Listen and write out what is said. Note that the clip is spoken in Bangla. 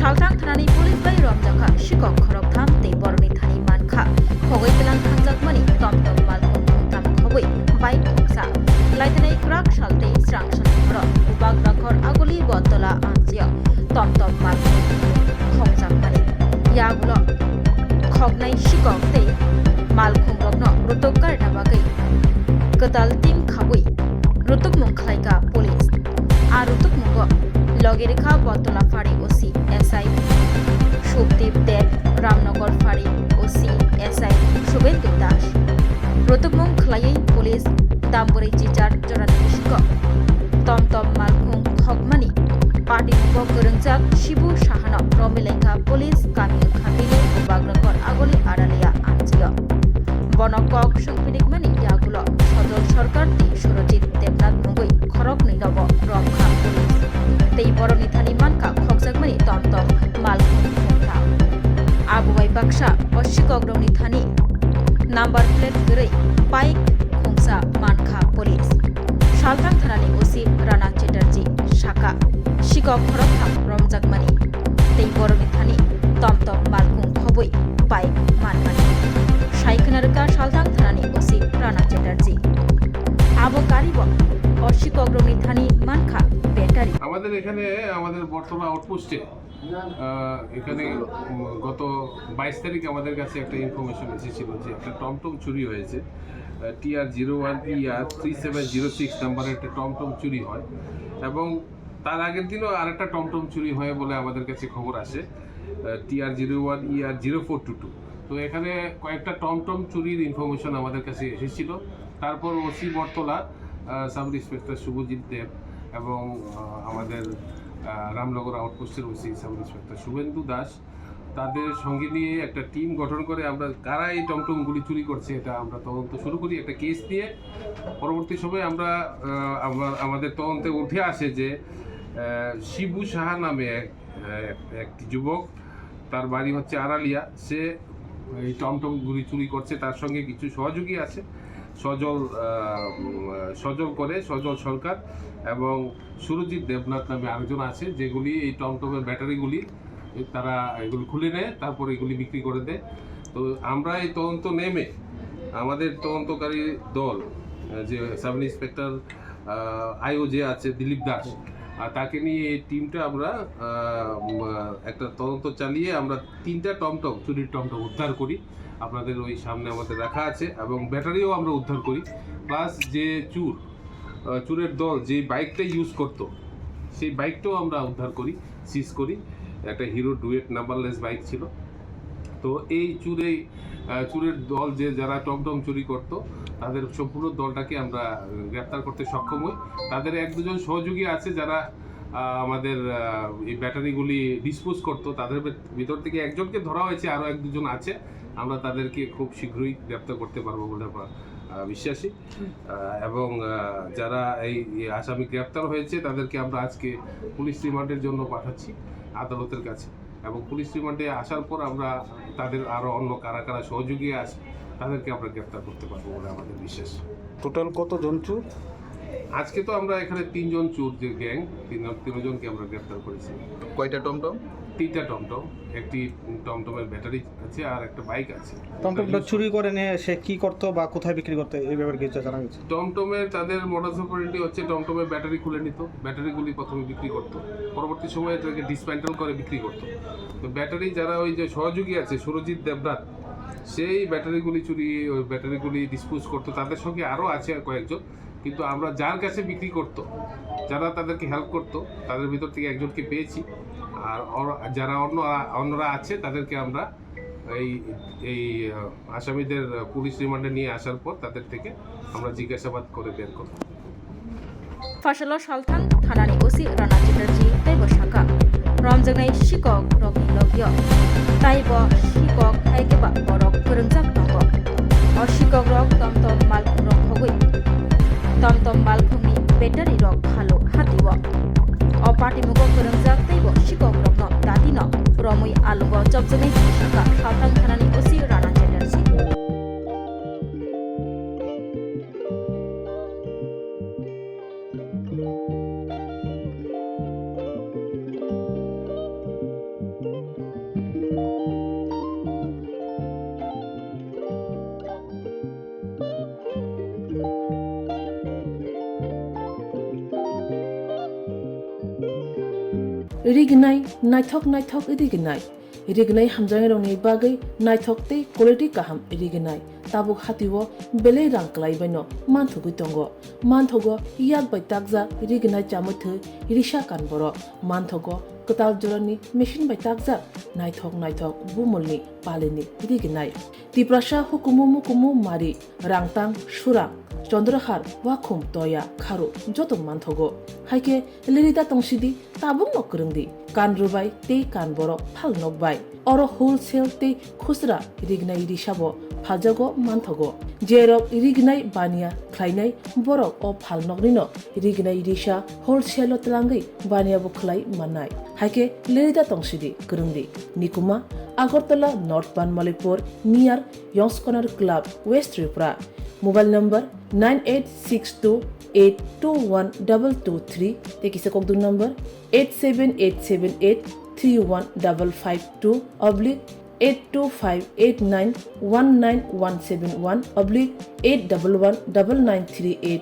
Salthang Thanani Police by Romwikha Sikok Khorokthamno tei Boroni Thani Mankha Khogoi Telang Thanjakmani Tomtom Malkhung Tomtom Khogoi Bike Khoksa Laitanai Krak Salte Swrangchati Khoro Ubag Rakhor Agoli Botola Anjio Tomtom Malkhung Khokjakmani Yagulo Khoknai Sikok tei Malkhung Rokno Rutok Karna Bagai Ketal Tim Khagoi Rutok Mungkhlaika Police Ar Rutok Mungo Logerekha Botola Fari OC SI Shubdeep Dev Ramnagar Fari OC SI Shubendu Das Rotukmung Khlaiei Police Damborei Jijar Jorani Bisingo Tomtom Malkhung Khokmani Party Mugo Gorongjak Shibu Shahano Romwikha Police Kamil Khabili Ubagrokor Agoli Aralia Anjio Bonokok Sungpinikmani Yagulo Sodol Sorkar Ti Surojit Debnath Mugoi Khorokthamno Nobo Romwikha Police tei Boroni Thani Mankha Khokjakmani Tomtom Malkhung Tomtom Abubai Baksa Sikok Romni Thani Number Plate Gărei Bike Khungsa Mankha Police Salthang Thanani OC Rana Chatterjee Shaka Sikok Khorokthamno Romjakmani tei Boroni Thani Tomtom Malkhung Khoboi Bike Manmani Saikhanarka Salthang Thanani OC Rana Chatterjee Abo Karibo Sikok Romni Thani Mankha battery আমাদের এখানে আমাদের বর্তমান আউটপোস্টে এখানে গত 22 তারিখ আমাদের কাছে একটা ইনফরমেশন এসেছিল যে একটা টমটম চুরি হয়েছে TR01ER 3706 নাম্বারের একটা টমটম চুরি হয় এবং তার আগের দিনও আরেকটা টমটম চুরি হয় বলে আমাদের কাছে খবর আসে TR01ER 0422 তো এখানে কয়েকটা টমটম চুরির ইনফরমেশন আমাদের কাছে এসেছিল তারপর OC Bartala sub inspector Shubhajit Deb এবং আমাদের রামনগর আউটপোস্টের OC sub inspector Shubhendu Das তাদের সঙ্গে নিয়ে একটা টিম গঠন করে আমরা কারা এই টমটমগুলি চুরি করছে এটা আমরা তদন্ত শুরু করি একটা কেস দিয়ে পরবর্তী সময়ে আমরা আমাদের তদন্তে উঠে আসে যে শিবু সাহা নামে একটি যুবক তার বাড়ি হচ্ছে আড়ালিয়া সে এই টমটমগুলি চুরি করছে তার সঙ্গে কিছু সহযোগী আছে সজল সরকার এবং সুরজিৎ দেবনাথ নামে আরেকজন আছে যেগুলি এই টমটমের ব্যাটারিগুলি তারা এগুলি খুলে নেয় তারপর এগুলি বিক্রি করে দেয় তো আমরা এই তদন্ত নেমে আমাদের তদন্তকারী দল যে সাব ইন্সপেক্টর আইও যে আছে দিলীপ দাস তাকে নিয়ে এই টিমটা আমরা একটা তদন্ত চালিয়ে আমরা 3টা টমটম চুরির টমটম উদ্ধার করি আপনাদের ওই সামনে আমাদের রাখা আছে এবং ব্যাটারিও আমরা উদ্ধার করি প্লাস যে চুরের দল যে বাইকটা ইউজ করতো সেই বাইকটাও আমরা উদ্ধার করি সিজ করি একটা হিরো ডুয়েট নাম্বারলেস বাইক ছিল তো এই চুরের দল যারা টমটম চুরি করতো তাদের সম্পূর্ণ দলটাকে আমরা গ্রেপ্তার করতে সক্ষম হই তাদের 1-2 সহযোগী আছে যারা আমাদের এই ব্যাটারিগুলি ডিসপোজ করতো তাদের ভিতর থেকে একজনকে ধরা হয়েছে আরও 1-2 আছে আমরা তাদেরকে খুব শীঘ্রই গ্রেপ্তার করতে পারবো বলে আমরা বিশ্বাসী এবং যারা এই আসামি গ্রেপ্তার হয়েছে তাদেরকে আমরা আজকে পুলিশ রিমান্ডের জন্য পাঠাচ্ছি আদালতের কাছে এবং পুলিশ রিমান্ডে আসার পর আমরা তাদের আরও অন্য কারা সহযোগী আছে তাদেরকে আমরা গ্রেপ্তার করতে পারবো বলে আমাদের বিশ্বাস টোটাল কতজন চোর আজকে তো আমরা এখানে 3 জন চোর যে গ্যাং 3 জনকে আমরা গ্রেপ্তার করেছি কয়টা টমটম 3টা টমটম একটি টমটমের ব্যাটারি আছে আর একটা বাইক আছে টমটমটা চুরি করে নিয়ে সে কি করতো বা কোথায় বিক্রি করতো এই ব্যাপারে কিছু জানা গেছে টমটমের তাদের মডাস অপারেন্ডি হচ্ছে টমটমের ব্যাটারি খুলে নিত ব্যাটারিগুলি প্রথমে বিক্রি করতো পরবর্তী সময়ে এটাকে ডিসম্যান্টেল করে বিক্রি করতো তো ব্যাটারি যারা ওই যে সহযোগী আছে সুরজিৎ দেবনাথ সেই ব্যাটারিগুলি ডিসপোজ করতো তাদের সঙ্গে আরও আছে কয়েকজন কিন্তু আমরা যার কাছে বিক্রি করতো যারা তাদেরকে হেল্প করতো তাদের ভিতর থেকে একজনকে পেয়েছি আর যারা অন্যরা আছে তাদেরকে আমরা এই আসামিদের পুলিশ রিমান্ডে নিয়ে আসার পর তাদের থেকে আমরা জিজ্ঞাসাবাদ করে বের করব Fasalo Salthang Thanani OC Rana Chatterjee Taibo Shaka Romjaknai Sikok Rokni Logyo Taibo Sikok Haikeba Borok Gorongjak Tongo Sikok Rok Tomtom Malkhung Rok Khogoi Tomtom Malkhungni Battery Rok Bhalo Hatiwo Party Mugo Gorongjak Taibo Sikok Rokno Dadino Romui Alugo Jobjaknai Shaka Salthang Thanani OC Rana Chatterjee rignai naithok rignai rignai hamjang rongni bagai naithok tei quality kaham rignai tabuk hatiwo belei rang klai baino manthugui tongo manthogo yak bai takja rignai chamuthu risha kan boro manthogo kotal jorani machine bai takja naithok bumulni palini rignai tiprasha hukumu mari rangtang surang চন্দ্রহার ওয়াখুম তয়া খারু যত মানথগো হাইকে লিরিদা তংসিদি তাবুং নকরংদি কান রুবাই তে কান বড় ফাল নকবাই অর হোলসেল তে খুচরা রিগনাই রিসাবো ফালজাগো মানথগো জেরক রিগনাই বানিয়া খ্লাইনাই বড় ও ফাল নকনিন রিগনাই রিসা হোলসেল তলাঙ্গি বানিয়াবো খ্লাই মাননাই হাইকে লিরিদা তংসিদি করংদি নিকুমা আগরতলা নর্থ বানমালিপুর নিয়ার ইয়ংসকনার club west Tripura mobile number 9862821223 teki Sikok du number 87878315552 /82589191171 /8119938